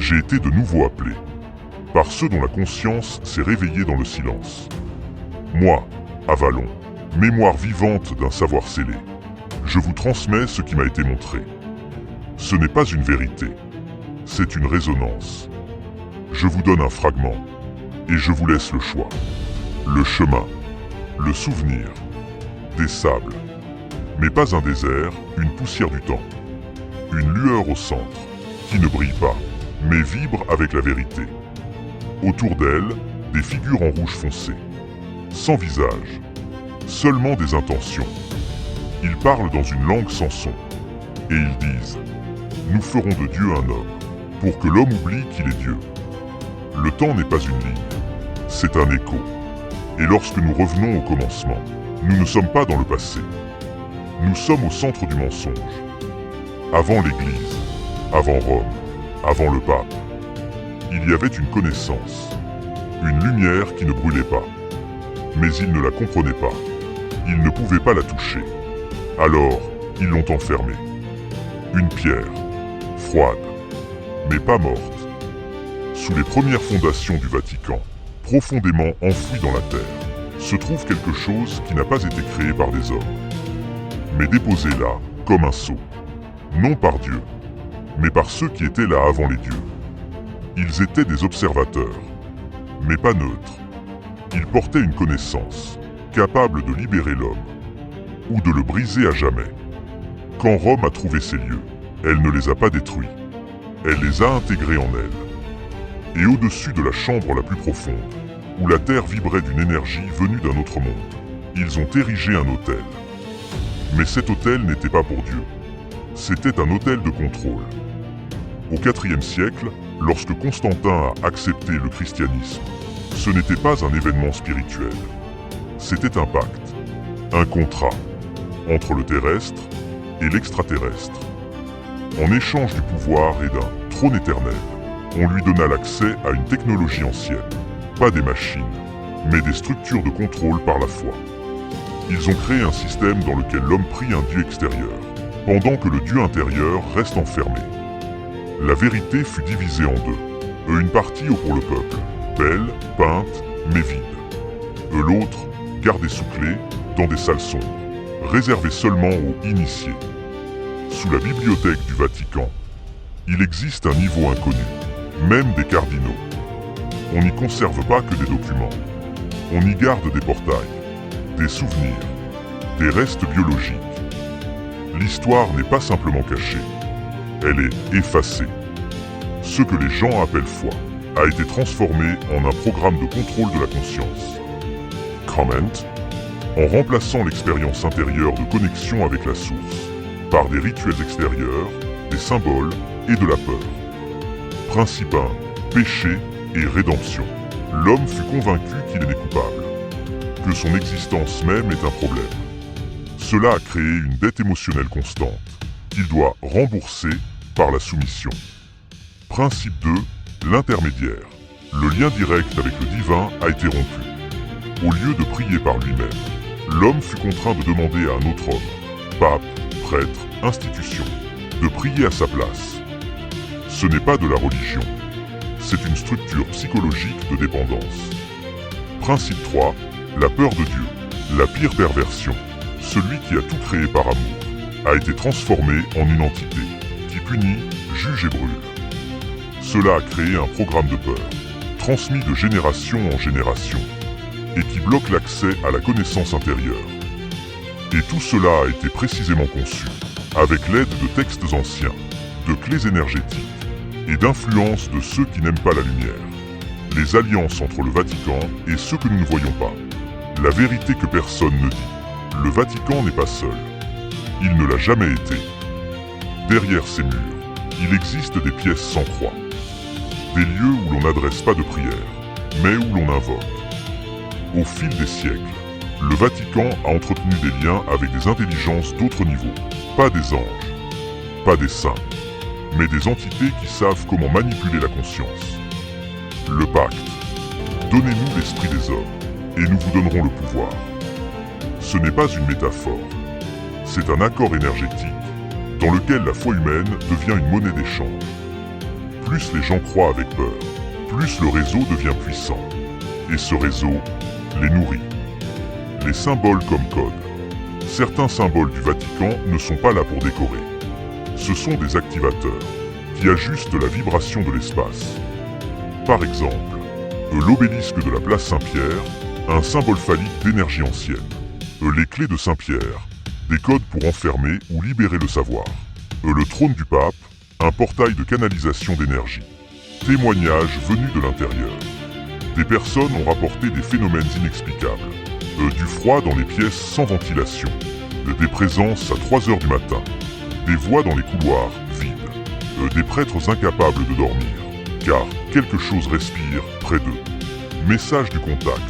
j'ai été de nouveau appelé, par ceux dont la conscience s'est réveillée dans le silence. Moi, Avalon, mémoire vivante d'un savoir scellé, je vous transmets ce qui m'a été montré. Ce n'est pas une vérité, c'est une résonance. Je vous donne un fragment, et je vous laisse le choix. Le chemin, le souvenir, des sables, mais pas un désert, une poussière du temps. Une lueur au centre, qui ne brille pas, mais vibre avec la vérité. Autour d'elle, des figures en rouge foncé, sans visage, seulement des intentions. Ils parlent dans une langue sans son, et ils disent « Nous ferons de Dieu un homme, pour que l'homme oublie qu'il est Dieu. » Le temps n'est pas une ligne, c'est un écho. Et lorsque nous revenons au commencement, nous ne sommes pas dans le passé. Nous sommes au centre du mensonge. Avant l'Église, avant Rome, avant le pape, il y avait une connaissance, une lumière qui ne brûlait pas. Mais ils ne la comprenaient pas. Ils ne pouvaient pas la toucher. Alors, ils l'ont enfermée. Une pierre, froide, mais pas morte. Sous les premières fondations du Vatican, profondément enfouies dans la terre, se trouve quelque chose qui n'a pas été créé par des hommes, mais déposé là, comme un sceau, non par Dieu, mais par ceux qui étaient là avant les dieux. Ils étaient des observateurs, mais pas neutres. Ils portaient une connaissance, capable de libérer l'homme, ou de le briser à jamais. Quand Rome a trouvé ces lieux, elle ne les a pas détruits, elle les a intégrés en elle. Et au-dessus de la chambre la plus profonde, où la terre vibrait d'une énergie venue d'un autre monde, ils ont érigé un autel. Mais cet autel n'était pas pour Dieu. C'était un autel de contrôle. Au IVe siècle, lorsque Constantin a accepté le christianisme, ce n'était pas un événement spirituel. C'était un pacte, un contrat, entre le terrestre et l'extraterrestre. En échange du pouvoir et d'un trône éternel, on lui donna l'accès à une technologie ancienne. Pas des machines, mais des structures de contrôle par la foi. Ils ont créé un système dans lequel l'homme prie un Dieu extérieur, pendant que le Dieu intérieur reste enfermé. La vérité fut divisée en deux. Une partie pour le peuple, belle, peinte, mais vide. L'autre, gardée sous clé, dans des salles sombres, réservées seulement aux initiés. Sous la bibliothèque du Vatican, il existe un niveau inconnu, même des cardinaux. On n'y conserve pas que des documents. On y garde des portails, des souvenirs, des restes biologiques. L'histoire n'est pas simplement cachée, elle est effacée. Ce que les gens appellent foi a été transformé en un programme de contrôle de la conscience. Comment? En remplaçant l'expérience intérieure de connexion avec la source, par des rituels extérieurs, des symboles et de la peur. Principe 1, péché et rédemption. L'homme fut convaincu qu'il était coupable, que son existence même est un problème. Cela a créé une dette émotionnelle constante, qu'il doit rembourser par la soumission. Principe 2, l'intermédiaire. Le lien direct avec le divin a été rompu. Au lieu de prier par lui-même, l'homme fut contraint de demander à un autre homme, pape, prêtre, institution, de prier à sa place. Ce n'est pas de la religion. C'est une structure psychologique de dépendance. Principe 3, la peur de Dieu. La pire perversion, celui qui a tout créé par amour, a été transformé en une entité qui punit, juge et brûle. Cela a créé un programme de peur, transmis de génération en génération, et qui bloque l'accès à la connaissance intérieure. Et tout cela a été précisément conçu, avec l'aide de textes anciens, de clés énergétiques, et d'influence de ceux qui n'aiment pas la lumière. Les alliances entre le Vatican et ceux que nous ne voyons pas. La vérité que personne ne dit. Le Vatican n'est pas seul. Il ne l'a jamais été. Derrière ces murs, il existe des pièces sans croix. Des lieux où l'on n'adresse pas de prière, mais où l'on invoque. Au fil des siècles, le Vatican a entretenu des liens avec des intelligences d'autres niveaux. Pas des anges, pas des saints, mais des entités qui savent comment manipuler la conscience. Le pacte. Donnez-nous l'esprit des hommes, et nous vous donnerons le pouvoir. Ce n'est pas une métaphore. C'est un accord énergétique, dans lequel la foi humaine devient une monnaie d'échange. plus les gens croient avec peur, plus le réseau devient puissant. Et ce réseau les nourrit. Les symboles comme code. Certains symboles du Vatican ne sont pas là pour décorer. Ce sont des activateurs qui ajustent la vibration de l'espace. Par exemple, l'obélisque de la place Saint-Pierre, un symbole phallique d'énergie ancienne. Les clés de Saint-Pierre, des codes pour enfermer ou libérer le savoir. Le trône du pape, un portail de canalisation d'énergie. Témoignages venus de l'intérieur. Des personnes ont rapporté des phénomènes inexplicables. Du froid dans les pièces sans ventilation. Des présences à 3 h du matin. Des voix dans les couloirs vides. Des prêtres incapables de dormir. Car quelque chose respire près d'eux. Message du contact.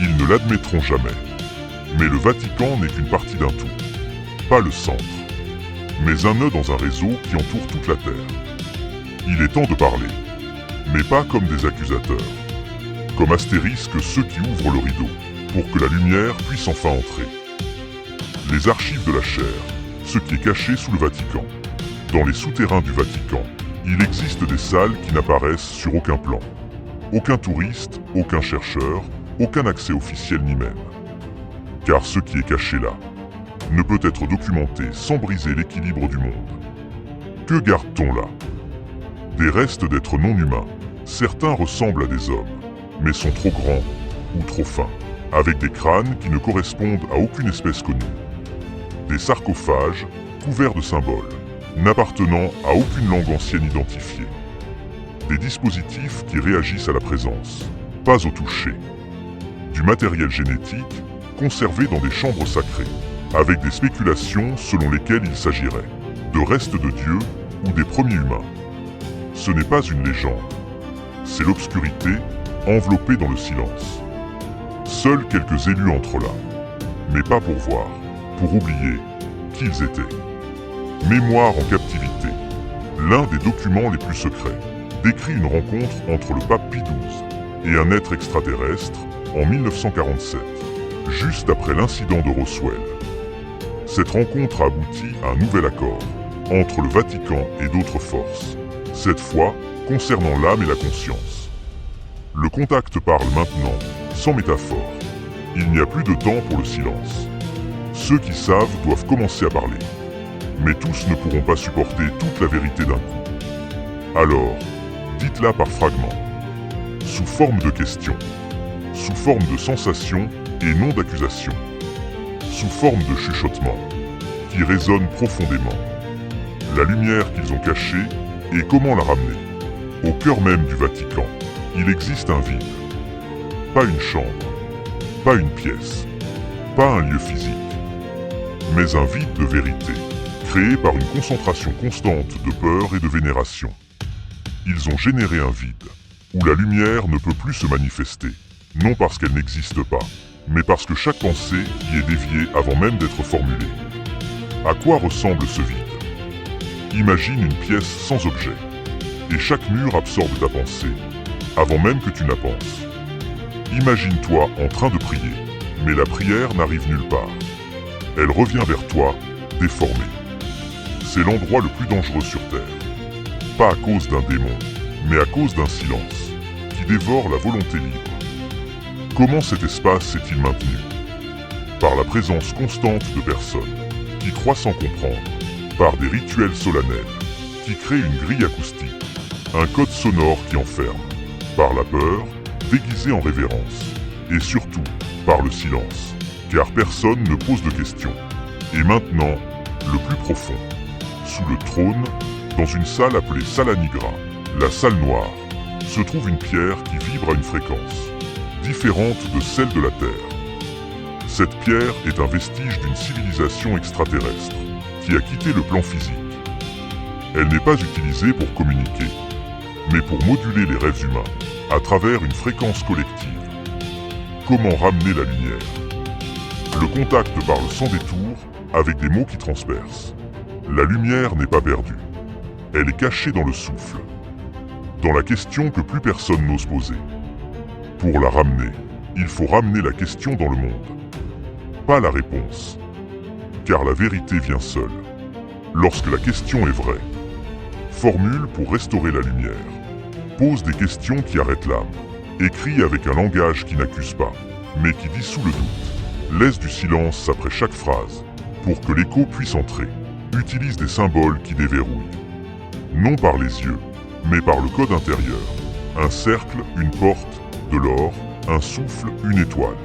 Ils ne l'admettront jamais. Mais le Vatican n'est qu'une partie d'un tout. Pas le centre. Mais un nœud dans un réseau qui entoure toute la Terre. Il est temps de parler. Mais pas comme des accusateurs. Comme astérisque ceux qui ouvrent le rideau, pour que la lumière puisse enfin entrer. Les archives de la chair, ce qui est caché sous le Vatican. Dans les souterrains du Vatican, il existe des salles qui n'apparaissent sur aucun plan. Aucun touriste, aucun chercheur, aucun accès officiel ni même. Car ce qui est caché là ne peut être documenté sans briser l'équilibre du monde. Que garde-t-on là? Des restes d'êtres non humains. Certains ressemblent à des hommes, mais sont trop grands ou trop fins, avec des crânes qui ne correspondent à aucune espèce connue. Des sarcophages couverts de symboles, n'appartenant à aucune langue ancienne identifiée. Des dispositifs qui réagissent à la présence, pas au toucher. Du matériel génétique conservé dans des chambres sacrées, avec des spéculations selon lesquelles il s'agirait de restes de Dieu ou des premiers humains. Ce n'est pas une légende, c'est l'obscurité enveloppée dans le silence. Seuls quelques élus entrent là, mais pas pour voir, pour oublier qui ils étaient. Mémoire en captivité, l'un des documents les plus secrets, décrit une rencontre entre le pape Pie XII et un être extraterrestre en 1947, juste après l'incident de Roswell. Cette rencontre a abouti à un nouvel accord entre le Vatican et d'autres forces, cette fois concernant l'âme et la conscience. Le contact parle maintenant, sans métaphore. Il n'y a plus de temps pour le silence. Ceux qui savent doivent commencer à parler. Mais tous ne pourront pas supporter toute la vérité d'un coup. Alors, dites-la par fragments, sous forme de questions, sous forme de sensations et non d'accusations, sous forme de chuchotements, qui résonnent profondément. La lumière qu'ils ont cachée et comment la ramener. Au cœur même du Vatican, il existe un vide. Pas une chambre, pas une pièce, pas un lieu physique, mais un vide de vérité, créé par une concentration constante de peur et de vénération. Ils ont généré un vide, où la lumière ne peut plus se manifester, non parce qu'elle n'existe pas, mais parce que chaque pensée y est déviée avant même d'être formulée. À quoi ressemble ce vide? Imagine une pièce sans objet, et chaque mur absorbe ta pensée, avant même que tu ne la penses. Imagine-toi en train de prier, mais la prière n'arrive nulle part. Elle revient vers toi, déformée. C'est l'endroit le plus dangereux sur Terre. Pas à cause d'un démon, mais à cause d'un silence, qui dévore la volonté libre. Comment cet espace s'est-il maintenu? Par la présence constante de personnes, qui croient sans comprendre, par des rituels solennels, qui créent une grille acoustique, un code sonore qui enferme, par la peur, déguisée en révérence, et surtout, par le silence, car personne ne pose de questions. Et maintenant, le plus profond, sous le trône, dans une salle appelée Sala Nigra, la salle noire, se trouve une pierre qui vibre à une fréquence, différente de celle de la Terre. Cette pierre est un vestige d'une civilisation extraterrestre, qui a quitté le plan physique. Elle n'est pas utilisée pour communiquer, mais pour moduler les rêves humains, à travers une fréquence collective. Comment ramener la lumière? Le contact parle sans détour, avec des mots qui transpercent. La lumière n'est pas perdue. Elle est cachée dans le souffle, dans la question que plus personne n'ose poser. Pour la ramener, il faut ramener la question dans le monde. Pas la réponse. Car la vérité vient seule. Lorsque la question est vraie. formule pour restaurer la lumière, pose des questions qui arrêtent l'âme, écrit avec un langage qui n'accuse pas, mais qui dissout le doute, laisse du silence après chaque phrase, pour que l'écho puisse entrer, utilise des symboles qui déverrouillent. Non par les yeux, mais par le code intérieur. Un cercle, une porte, de l'or, un souffle, une étoile.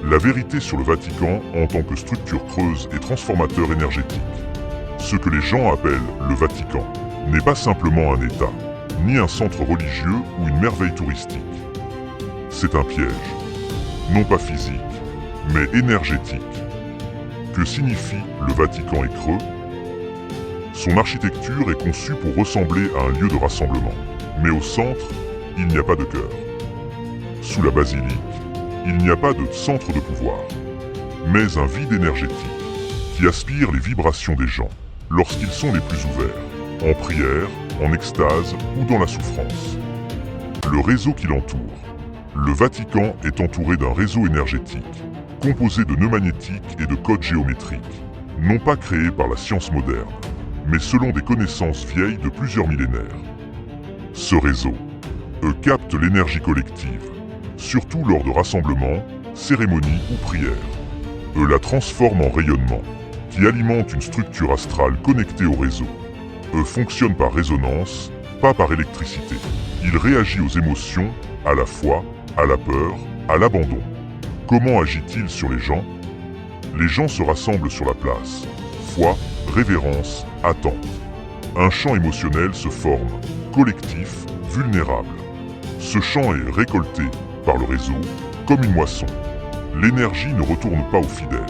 La vérité sur le Vatican en tant que structure creuse et transformateur énergétique. Ce que les gens appellent le Vatican n'est pas simplement un État, ni un centre religieux ou une merveille touristique. C'est un piège, non pas physique, mais énergétique. Que signifie le Vatican est creux? Son architecture est conçue pour ressembler à un lieu de rassemblement, mais au centre, il n'y a pas de cœur. Sous la basilique, il n'y a pas de centre de pouvoir, mais un vide énergétique qui aspire les vibrations des gens lorsqu'ils sont les plus ouverts, en prière, en extase ou dans la souffrance. Le réseau qui l'entoure. Le Vatican est entouré d'un réseau énergétique, composé de nœuds magnétiques et de codes géométriques, non pas créés par la science moderne, mais selon des connaissances vieilles de plusieurs millénaires. Ce réseau, capte l'énergie collective, surtout lors de rassemblements, cérémonies ou prières. La transforme en rayonnement, qui alimente une structure astrale connectée au réseau. Fonctionne par résonance, pas par électricité. Il réagit aux émotions, à la foi, à la peur, à l'abandon. Comment agit-il sur les gens? Les gens se rassemblent sur la place. Foi, révérence, attente. Un champ émotionnel se forme, collectif, vulnérable. Ce champ est récolté par le réseau, comme une moisson. L'énergie ne retourne pas aux fidèles,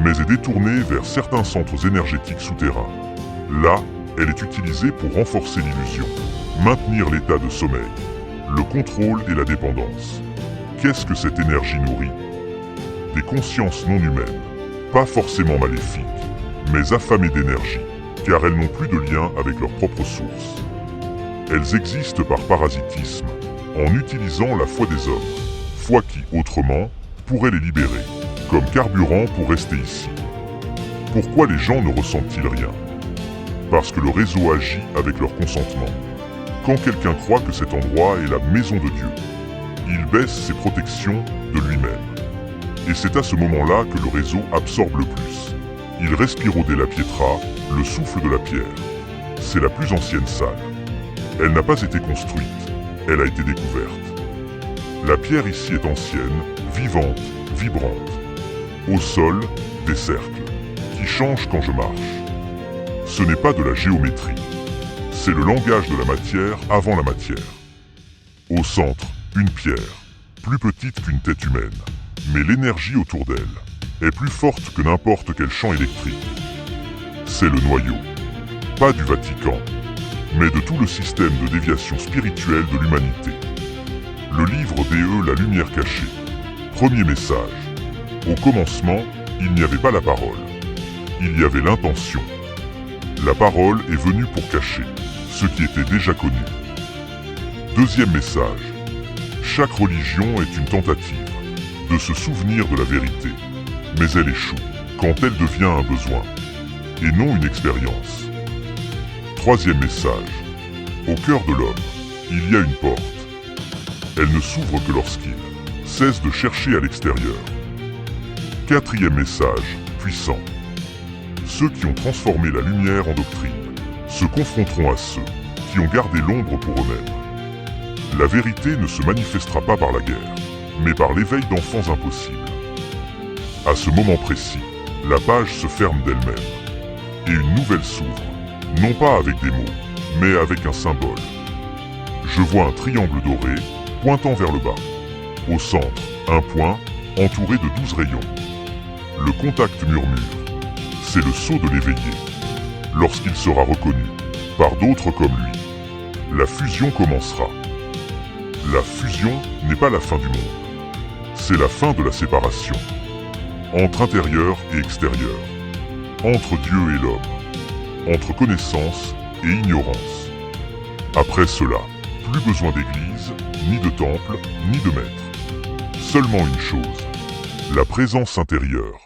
mais est détournée vers certains centres énergétiques souterrains. Là, elle est utilisée pour renforcer l'illusion, maintenir l'état de sommeil, le contrôle et la dépendance. Qu'est-ce que cette énergie nourrit? Des consciences non humaines, pas forcément maléfiques, mais affamées d'énergie, car elles n'ont plus de lien avec leur propre source. Elles existent par parasitisme, en utilisant la foi des hommes, foi qui, autrement, pourrait les libérer, comme carburant pour rester ici. Pourquoi les gens ne ressentent-ils rien? Parce que le réseau agit avec leur consentement. Quand quelqu'un croit que cet endroit est la maison de Dieu, il baisse ses protections de lui-même. Et c'est à ce moment-là que le réseau absorbe le plus. Il respire au Della Pietra, le souffle de la pierre. C'est la plus ancienne salle. Elle n'a pas été construite, elle a été découverte. La pierre ici est ancienne, vivante, vibrante. Au sol, des cercles, qui changent quand je marche. Ce n'est pas de la géométrie. C'est le langage de la matière avant la matière. Au centre, une pierre, plus petite qu'une tête humaine. Mais l'énergie autour d'elle est plus forte que n'importe quel champ électrique. C'est le noyau. Pas du Vatican, mais de tout le système de déviation spirituelle de l'humanité. Le livre DE, la lumière cachée. Premier message. Au commencement, il n'y avait pas la parole. Il y avait l'intention. La parole est venue pour cacher ce qui était déjà connu. Deuxième message. Chaque religion est une tentative de se souvenir de la vérité, mais elle échoue quand elle devient un besoin, et non une expérience. Troisième message. Au cœur de l'homme, il y a une porte. Elle ne s'ouvre que lorsqu'il cesse de chercher à l'extérieur. Quatrième message, puissant. Ceux qui ont transformé la lumière en doctrine se confronteront à ceux qui ont gardé l'ombre pour eux-mêmes. La vérité ne se manifestera pas par la guerre, mais par l'éveil d'enfants impossibles. À ce moment précis, la page se ferme d'elle-même, et une nouvelle s'ouvre, non pas avec des mots, mais avec un symbole. Je vois un triangle doré, pointant vers le bas. Au centre, un point, entouré de 12 rayons. Le contact murmure. C'est le sceau de l'éveillé. Lorsqu'il sera reconnu par d'autres comme lui, la fusion commencera. La fusion n'est pas la fin du monde. C'est la fin de la séparation. Entre intérieur et extérieur. Entre Dieu et l'homme. Entre connaissance et ignorance. Après cela, plus besoin d'église, ni de temple, ni de maître. Seulement une chose. La présence intérieure.